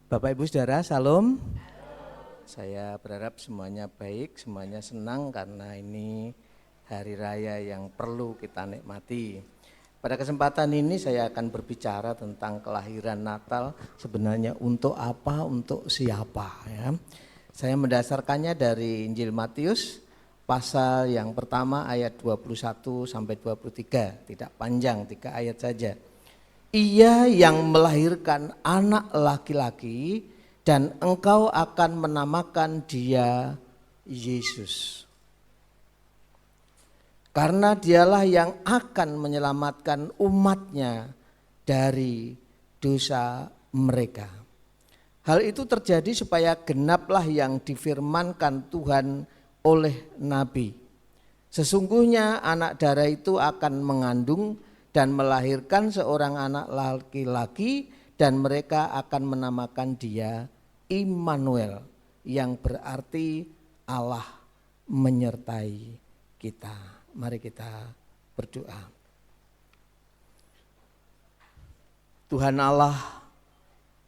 Bapak Ibu Saudara, Salam. Saya berharap semuanya baik, semuanya senang karena ini hari raya yang perlu kita nikmati. Pada kesempatan ini saya akan berbicara tentang kelahiran Natal, sebenarnya untuk apa, untuk siapa ya. Saya mendasarkannya dari Injil Matius pasal yang pertama ayat 21 sampai 23, tidak panjang, 3 ayat saja. Ia yang melahirkan anak laki-laki dan engkau akan menamakan dia Yesus. Karena dialah yang akan menyelamatkan umatnya dari dosa mereka. Hal itu terjadi supaya genaplah yang difirmankan Tuhan oleh Nabi. Sesungguhnya anak darah itu akan mengandung dan melahirkan seorang anak laki-laki dan mereka akan menamakan dia Immanuel yang berarti Allah menyertai kita. Mari kita berdoa. Tuhan Allah,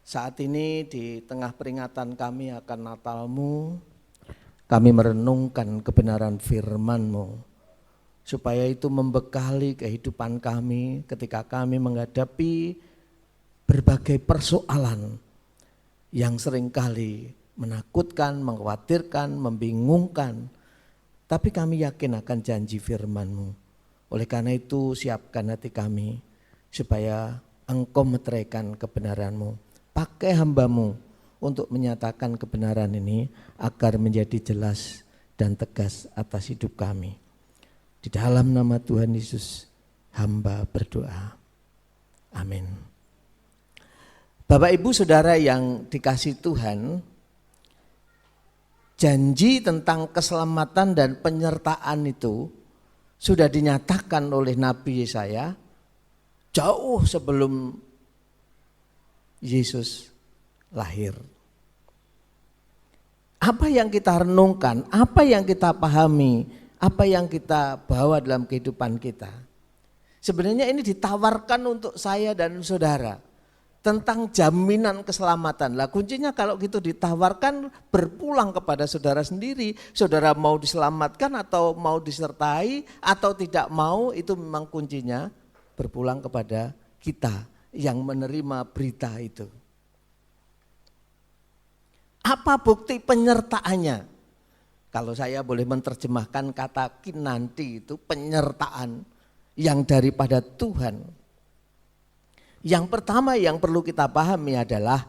saat ini di tengah peringatan kami akan Natal-Mu, kami merenungkan kebenaran firman-Mu. Supaya itu membekali kehidupan kami ketika kami menghadapi berbagai persoalan yang seringkali menakutkan, mengkhawatirkan, membingungkan. Tapi kami yakin akan janji firman-Mu. Oleh karena itu siapkan hati kami supaya Engkau meteraikan kebenaran-Mu. Pakai hamba-Mu untuk menyatakan kebenaran ini agar menjadi jelas dan tegas atas hidup kami. Di dalam nama Tuhan Yesus, hamba berdoa. Amin. Bapak Ibu Saudara yang dikasihi Tuhan, janji tentang keselamatan dan penyertaan itu sudah dinyatakan oleh Nabi Yesaya jauh sebelum Yesus lahir. Apa yang kita renungkan, apa yang kita pahami, apa yang kita bawa dalam kehidupan kita. Sebenarnya ini ditawarkan untuk saya dan saudara tentang jaminan keselamatan. Lah kuncinya kalau gitu ditawarkan berpulang kepada saudara sendiri. Saudara mau diselamatkan atau mau disertai atau tidak mau, itu memang kuncinya berpulang kepada kita yang menerima berita itu. Apa bukti penyertaannya? Kalau saya boleh menerjemahkan kata kinanti itu penyertaan yang daripada Tuhan. Yang pertama yang perlu kita pahami adalah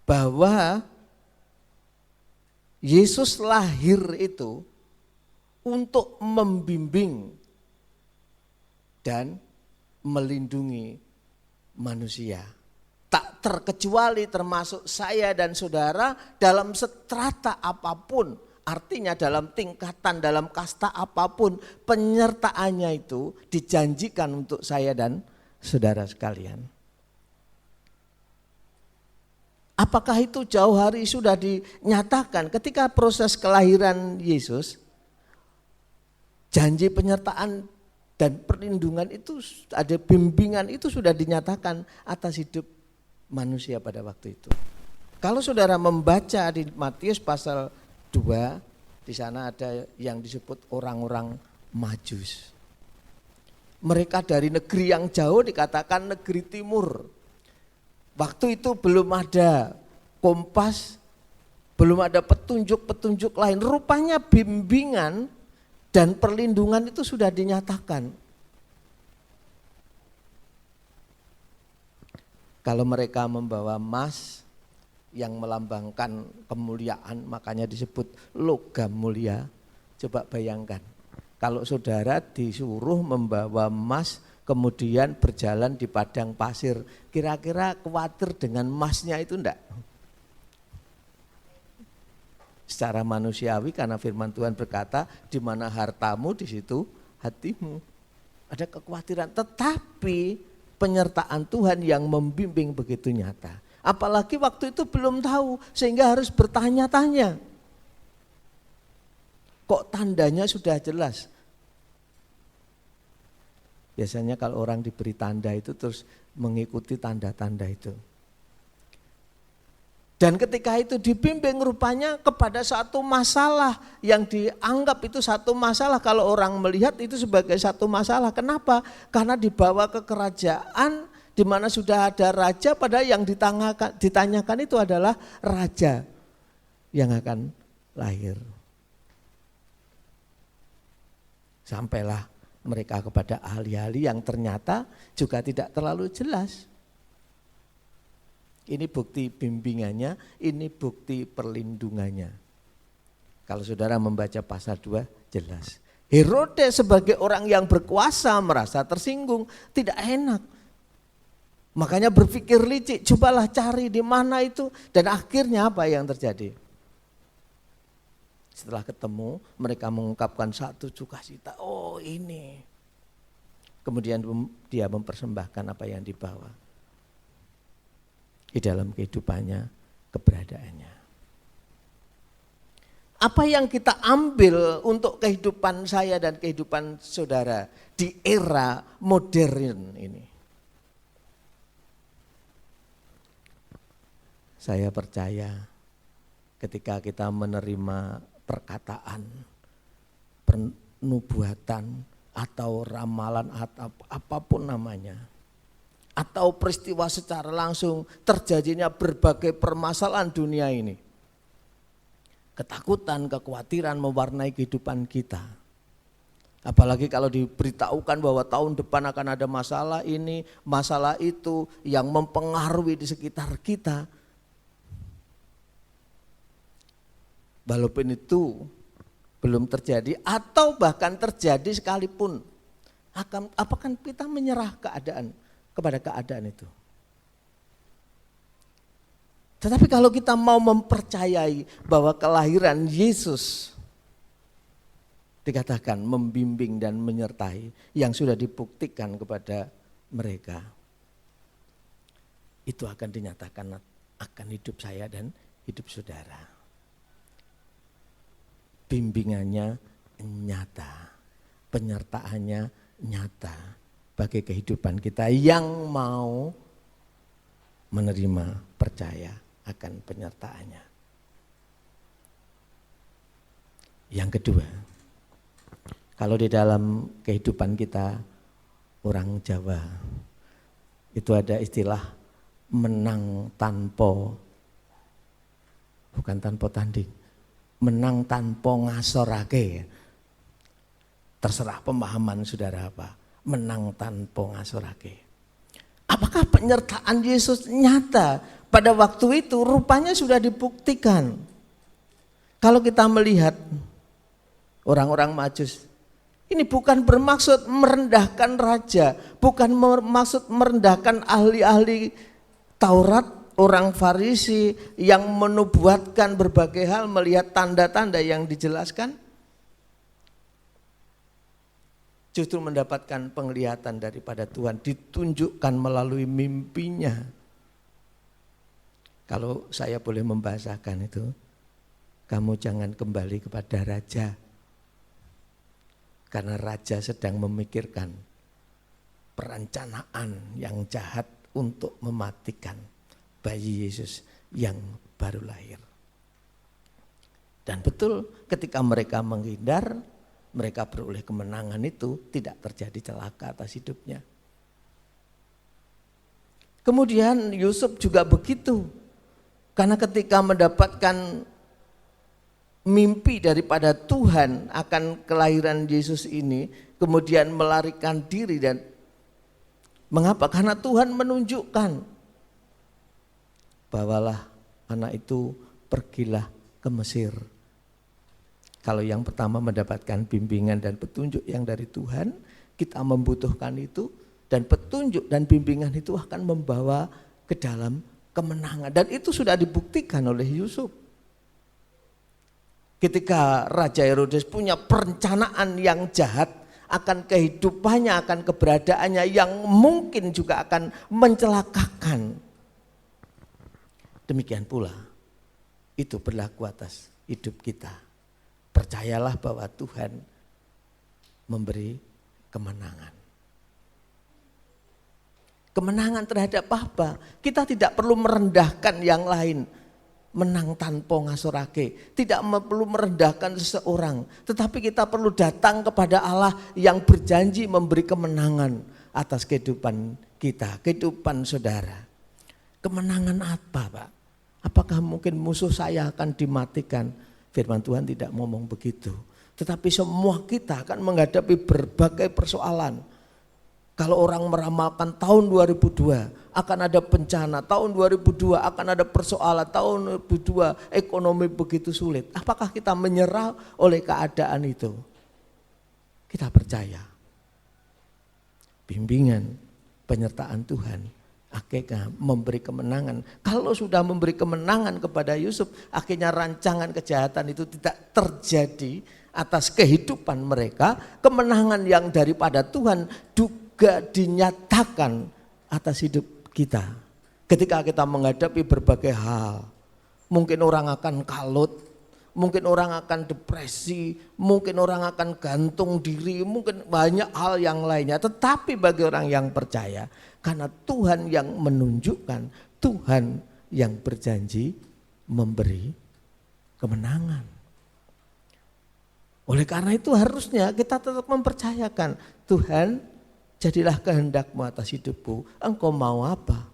bahwa Yesus lahir itu untuk membimbing dan melindungi manusia. Tak terkecuali termasuk saya dan saudara dalam strata apapun, artinya dalam tingkatan, dalam kasta apapun, penyertaannya itu dijanjikan untuk saya dan saudara sekalian. Apakah itu jauh hari sudah dinyatakan ketika proses kelahiran Yesus, janji penyertaan dan perlindungan itu, ada bimbingan itu sudah dinyatakan atas hidup manusia pada waktu itu. Kalau saudara membaca di Matius pasal 2, di sana ada yang disebut orang-orang Majus. Mereka dari negeri yang jauh, dikatakan negeri timur. Waktu itu belum ada kompas, belum ada petunjuk-petunjuk lain. Rupanya bimbingan dan perlindungan itu sudah dinyatakan. Kalau mereka membawa emas yang melambangkan kemuliaan, makanya disebut logam mulia. Coba bayangkan, kalau saudara disuruh membawa emas kemudian berjalan di padang pasir, kira-kira khawatir dengan emasnya itu enggak? Secara manusiawi karena firman Tuhan berkata, di mana hartamu di situ hatimu. Ada kekhawatiran, tetapi penyertaan Tuhan yang membimbing begitu nyata. Apalagi waktu itu belum tahu sehingga harus bertanya-tanya. Kok tandanya sudah jelas? Biasanya kalau orang diberi tanda itu terus mengikuti tanda-tanda itu. Dan ketika itu dibimbing rupanya kepada satu masalah yang dianggap itu satu masalah. Kalau orang melihat itu sebagai satu masalah. Kenapa? Karena dibawa ke kerajaan di mana sudah ada raja, padahal yang ditanyakan itu adalah raja yang akan lahir. Sampailah mereka kepada ahli-ahli yang ternyata juga tidak terlalu jelas. Ini bukti bimbingannya, ini bukti perlindungannya. Kalau saudara membaca pasal 2 jelas. Herodes sebagai orang yang berkuasa merasa tersinggung, tidak enak. Makanya berpikir licik, cobalah cari di mana itu. Dan akhirnya apa yang terjadi? Setelah ketemu mereka mengungkapkan satu sukacita, oh ini. Kemudian dia mempersembahkan apa yang dibawa. Di dalam kehidupannya, keberadaannya. Apa yang kita ambil untuk kehidupan saya dan kehidupan saudara di era modern ini? Saya percaya ketika kita menerima perkataan, penubuatan atau ramalan atau apapun namanya, atau peristiwa secara langsung terjadinya berbagai permasalahan dunia ini. Ketakutan, kekhawatiran mewarnai kehidupan kita. Apalagi kalau diberitahukan bahwa tahun depan akan ada masalah ini, masalah itu yang mempengaruhi di sekitar kita. Walaupun itu belum terjadi atau bahkan terjadi sekalipun, apakah kita menyerah kepada keadaan itu? Tetapi kalau kita mau mempercayai bahwa kelahiran Yesus dikatakan membimbing dan menyertai yang sudah dibuktikan kepada mereka, itu akan dinyatakan akan hidup saya dan hidup saudara. Bimbingannya nyata, penyertaannya nyata bagi kehidupan kita yang mau menerima, percaya akan penyertaannya. Yang kedua, kalau di dalam kehidupan kita orang Jawa itu ada istilah menang tanpa, bukan tanpa tanding, menang tanpa ngasorake. Terserah pemahaman saudara apa, menang tanpa ngasorake. Apakah penyertaan Yesus nyata pada waktu itu? Rupanya sudah dibuktikan. Kalau kita melihat orang-orang Majus, ini bukan bermaksud merendahkan raja, bukan bermaksud merendahkan ahli-ahli Taurat, orang Farisi yang menubuatkan berbagai hal melihat tanda-tanda yang dijelaskan. Justru mendapatkan penglihatan daripada Tuhan, ditunjukkan melalui mimpinya. Kalau saya boleh membahasakan itu, kamu jangan kembali kepada raja. Karena raja sedang memikirkan perencanaan yang jahat untuk mematikan bayi Yesus yang baru lahir. Dan betul ketika mereka menghindar, mereka beroleh kemenangan itu, tidak terjadi celaka atas hidupnya. Kemudian Yusuf juga begitu. Karena ketika mendapatkan mimpi daripada Tuhan akan kelahiran Yesus ini, kemudian melarikan diri. Dan mengapa? Karena Tuhan menunjukkan, bawalah anak itu, pergilah ke Mesir. Kalau yang pertama mendapatkan bimbingan dan petunjuk yang dari Tuhan, kita membutuhkan itu, dan petunjuk dan bimbingan itu akan membawa ke dalam kemenangan. Dan itu sudah dibuktikan oleh Yusuf. Ketika Raja Herodes punya perencanaan yang jahat akan kehidupannya, akan keberadaannya yang mungkin juga akan mencelakakan. Demikian pula itu berlaku atas hidup kita. Percayalah bahwa Tuhan memberi kemenangan. Kemenangan terhadap apa? Kita tidak perlu merendahkan yang lain. menang tanpa ngasorake, tidak perlu merendahkan seseorang, tetapi kita perlu datang kepada Allah yang berjanji memberi kemenangan atas kehidupan kita, kehidupan saudara. Kemenangan apa, Pak? Apakah mungkin musuh saya akan dimatikan? Firman Tuhan tidak ngomong begitu. Tetapi semua kita akan menghadapi berbagai persoalan. Kalau orang meramalkan tahun 2002 akan ada bencana, tahun 2002 akan ada persoalan, tahun 2002 ekonomi begitu sulit. Apakah kita menyerah oleh keadaan itu? Kita percaya bimbingan, penyertaan Tuhan akhirnya memberi kemenangan. Kalau sudah memberi kemenangan kepada Yusuf, akhirnya rancangan kejahatan itu tidak terjadi atas kehidupan mereka. Kemenangan yang daripada Tuhan juga dinyatakan atas hidup kita. Ketika kita menghadapi berbagai hal, mungkin orang akan kalut, mungkin orang akan depresi, mungkin orang akan gantung diri, mungkin banyak hal yang lainnya. Tetapi bagi orang yang percaya, karena Tuhan yang menunjukkan, Tuhan yang berjanji memberi kemenangan. Oleh karena itu harusnya kita tetap mempercayakan, Tuhan, jadilah kehendak-Mu atas hidupku, Engkau mau apa?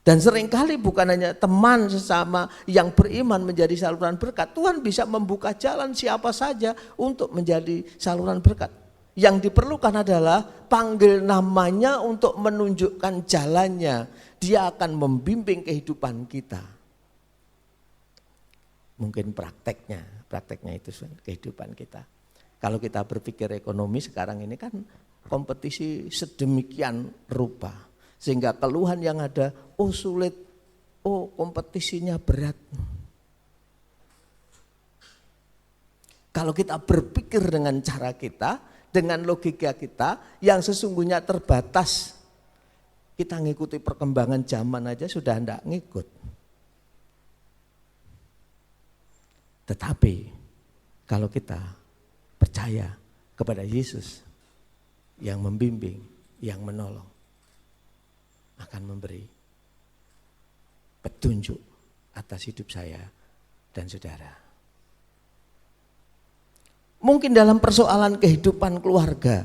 Dan seringkali bukan hanya teman sesama yang beriman menjadi saluran berkat. Tuhan bisa membuka jalan siapa saja untuk menjadi saluran berkat. Yang diperlukan adalah panggil namanya untuk menunjukkan jalannya. Dia akan membimbing kehidupan kita. Mungkin prakteknya itu kehidupan kita. Kalau kita berpikir ekonomi sekarang ini kan kompetisi sedemikian rupa. Sehingga keluhan yang ada, oh sulit, oh kompetisinya berat. Kalau kita berpikir dengan cara kita, dengan logika kita yang sesungguhnya terbatas, kita ngikuti perkembangan zaman aja sudah enggak ngikut. Tetapi kalau kita percaya kepada Yesus yang membimbing, yang menolong, akan memberi petunjuk atas hidup saya dan saudara. Mungkin dalam persoalan kehidupan keluarga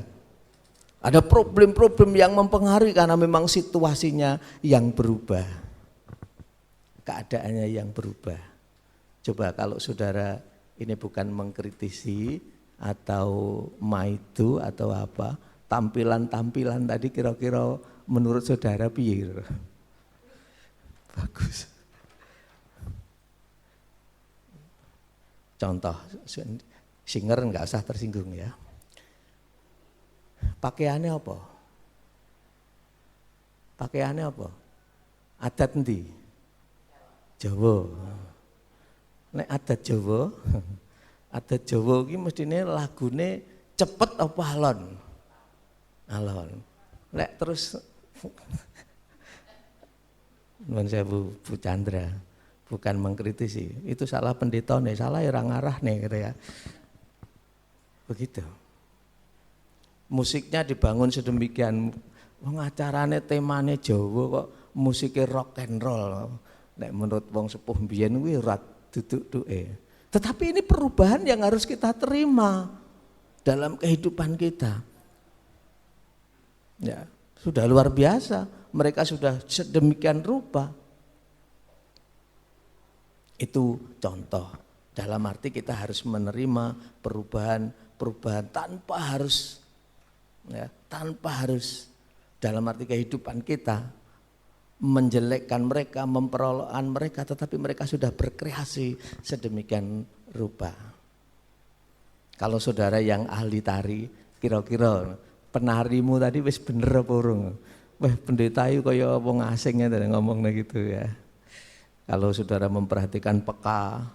ada problem-problem yang mempengaruhi karena memang situasinya yang berubah, keadaannya yang berubah. Coba kalau saudara ini bukan mengkritisi atau maitu atau apa, tampilan-tampilan tadi kira-kira menurut saudara piye? Bagus. Contoh, singer enggak usah tersinggung ya. Pakaiannya apa? Pakaiannya apa? Adat endi? Jawa. Nek adat Jawa, adat Jawa iki mestine lagune cepet apa alon? Alon. Nek terus nuwun sewu Bu Chandra, bukan mengkritisi, itu salah pendetane, salah ya ngarah nih gitu ya. Begitu. Musiknya dibangun sedemikian, wong acarane temane Jawa kok musiknya rock and roll. Nek menurut wong sepuh mbiyen kuwi ora duduk-duke. Tetapi ini perubahan yang harus kita terima dalam kehidupan kita. Ya, sudah luar biasa, mereka sudah sedemikian rupa. Itu contoh, dalam arti kita harus menerima perubahan tanpa harus dalam arti kehidupan kita menjelekkan mereka, memperolokkan mereka, tetapi mereka sudah berkreasi sedemikian rupa. Kalau saudara yang ahli tari, kira-kira penarimu tadi wis bener apa urung? Wah, pendeta itu kaya wong asingnya tadi ngomongnya gitu ya. Kalau saudara memperhatikan peka,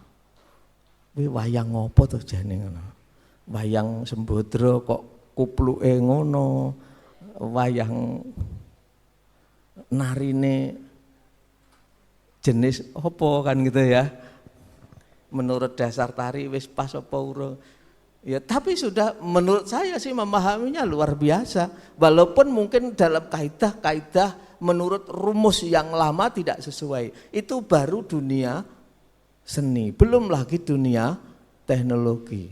wih wayang ngopo tuh jane ngono. Wayang Sembodra kok kupluke ngono. Wayang narine jenis apa kan gitu ya. Menurut dasar tari wis pas apa urung. Ya, tapi sudah menurut saya sih memahaminya luar biasa. Walaupun mungkin dalam kaidah-kaidah menurut rumus yang lama tidak sesuai. Itu baru dunia seni, belum lagi dunia teknologi.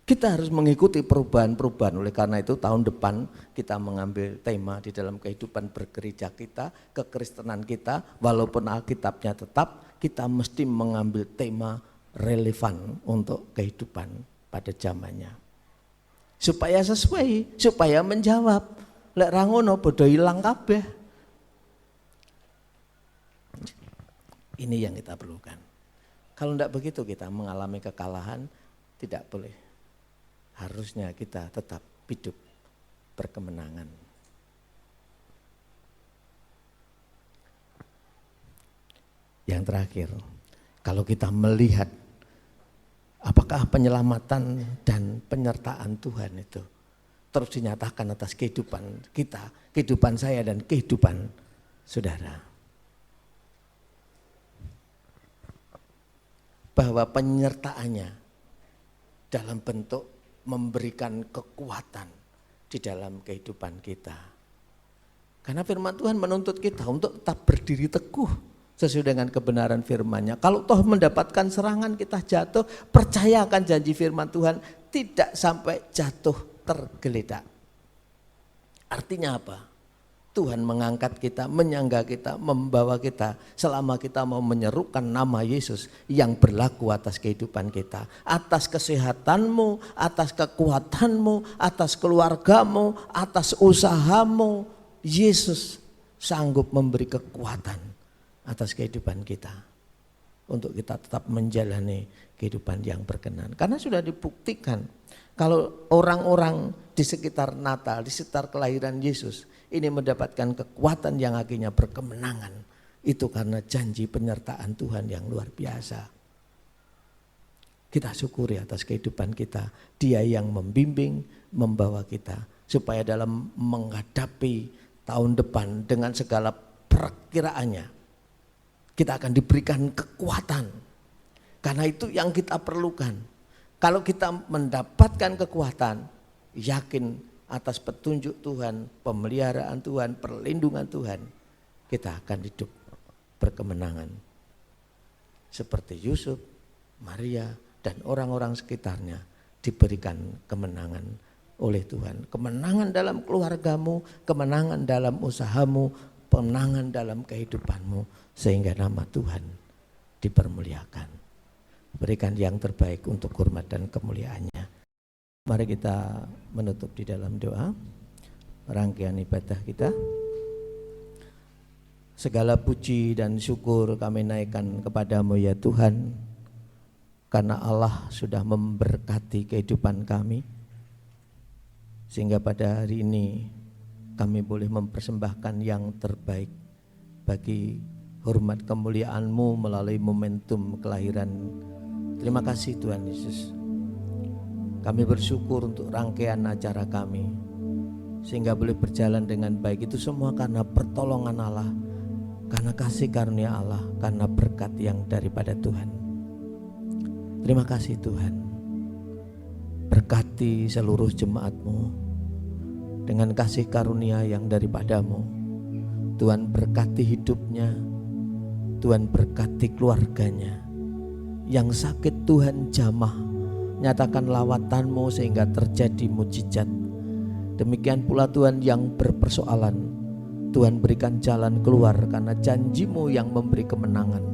Kita harus mengikuti perubahan-perubahan. Oleh karena itu tahun depan kita mengambil tema di dalam kehidupan bergereja kita, kekristenan kita, walaupun Alkitabnya tetap, kita mesti mengambil tema relevan untuk kehidupan pada zamannya. Supaya sesuai, supaya menjawab. Lek ra ngono bodo ilang kabeh. Ini yang kita perlukan. Kalau tidak begitu kita mengalami kekalahan, tidak boleh. Harusnya kita tetap hidup berkemenangan. Yang terakhir, kalau kita melihat apakah penyelamatan dan penyertaan Tuhan itu terus dinyatakan atas kehidupan kita, kehidupan saya dan kehidupan saudara. Bahwa penyertaannya dalam bentuk memberikan kekuatan di dalam kehidupan kita. Karena firman Tuhan menuntut kita untuk tetap berdiri teguh sesuai dengan kebenaran firman-Nya. Kalau toh mendapatkan serangan kita jatuh, percaya akan janji firman Tuhan, tidak sampai jatuh tergeletak. Artinya apa? Tuhan mengangkat kita, menyangga kita, membawa kita selama kita mau menyerukan nama Yesus yang berlaku atas kehidupan kita. Atas kesehatanmu, atas kekuatanmu, atas keluargamu, atas usahamu. Yesus sanggup memberi kekuatan atas kehidupan kita. Untuk kita tetap menjalani kehidupan yang berkenan. Karena sudah dibuktikan kalau orang-orang di sekitar Natal, di sekitar kelahiran Yesus ini mendapatkan kekuatan yang akhirnya berkemenangan. Itu karena janji penyertaan Tuhan yang luar biasa. Kita syukuri atas kehidupan kita. Dia yang membimbing, membawa kita. Supaya dalam menghadapi tahun depan dengan segala perkiraannya, kita akan diberikan kekuatan. Karena itu yang kita perlukan. Kalau kita mendapatkan kekuatan, yakin atas petunjuk Tuhan, pemeliharaan Tuhan, perlindungan Tuhan, kita akan hidup berkemenangan. Seperti Yusuf, Maria, dan orang-orang sekitarnya diberikan kemenangan oleh Tuhan. Kemenangan dalam keluargamu, kemenangan dalam usahamu, kemenangan dalam kehidupanmu, sehingga nama Tuhan dipermuliakan. Berikan yang terbaik untuk hormat dan kemuliaannya. Mari kita menutup di dalam doa rangkaian ibadah kita. Segala puji dan syukur kami naikkan kepadamu ya Tuhan, karena Allah sudah memberkati kehidupan kami, sehingga pada hari ini kami boleh mempersembahkan yang terbaik bagi hormat kemuliaan-Mu melalui momentum kelahiran. Terima kasih Tuhan Yesus. Kami bersyukur untuk rangkaian acara kami, sehingga boleh berjalan dengan baik. Itu semua karena pertolongan Allah, karena kasih karunia Allah, karena berkat yang daripada Tuhan. Terima kasih Tuhan. Berkati seluruh jemaat-Mu dengan kasih karunia yang daripadamu. Tuhan berkati hidupnya, Tuhan berkati keluarganya. Yang sakit Tuhan jamah, nyatakan lawatan-Mu sehingga terjadi mujizat. Demikian pula Tuhan yang berpersoalan, Tuhan berikan jalan keluar karena janji-Mu yang memberi kemenangan.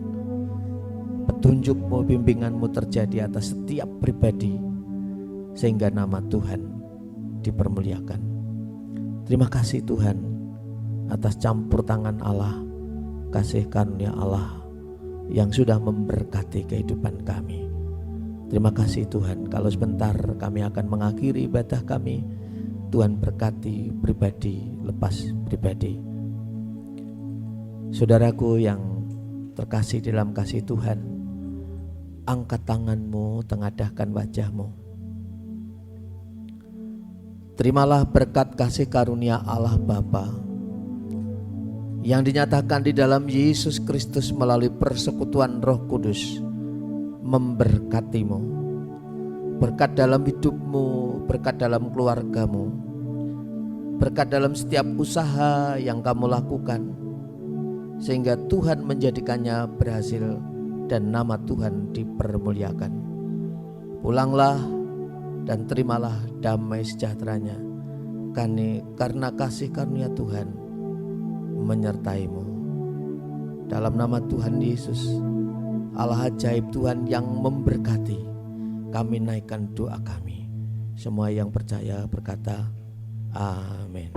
Petunjuk-Mu, bimbingan-Mu terjadi atas setiap pribadi, sehingga nama Tuhan dipermuliakan. Terima kasih Tuhan atas campur tangan Allah, kasih karunia Allah yang sudah memberkati kehidupan kami. Terima kasih Tuhan. Kalau sebentar kami akan mengakhiri ibadah kami, Tuhan berkati pribadi lepas pribadi. Saudaraku yang terkasih dalam kasih Tuhan, angkat tanganmu, tengadahkan wajahmu. Terimalah berkat kasih karunia Allah Bapa yang dinyatakan di dalam Yesus Kristus melalui persekutuan Roh Kudus memberkatimu, berkat dalam hidupmu, berkat dalam keluargamu, berkat dalam setiap usaha yang kamu lakukan, sehingga Tuhan menjadikannya berhasil dan nama Tuhan dipermuliakan. Pulanglah dan terimalah damai sejahteranya, karena kasih karunia Tuhan menyertaimu. Dalam nama Tuhan Yesus, Allah ajaib Tuhan yang memberkati, kami naikkan doa kami. Semua yang percaya berkata, amin.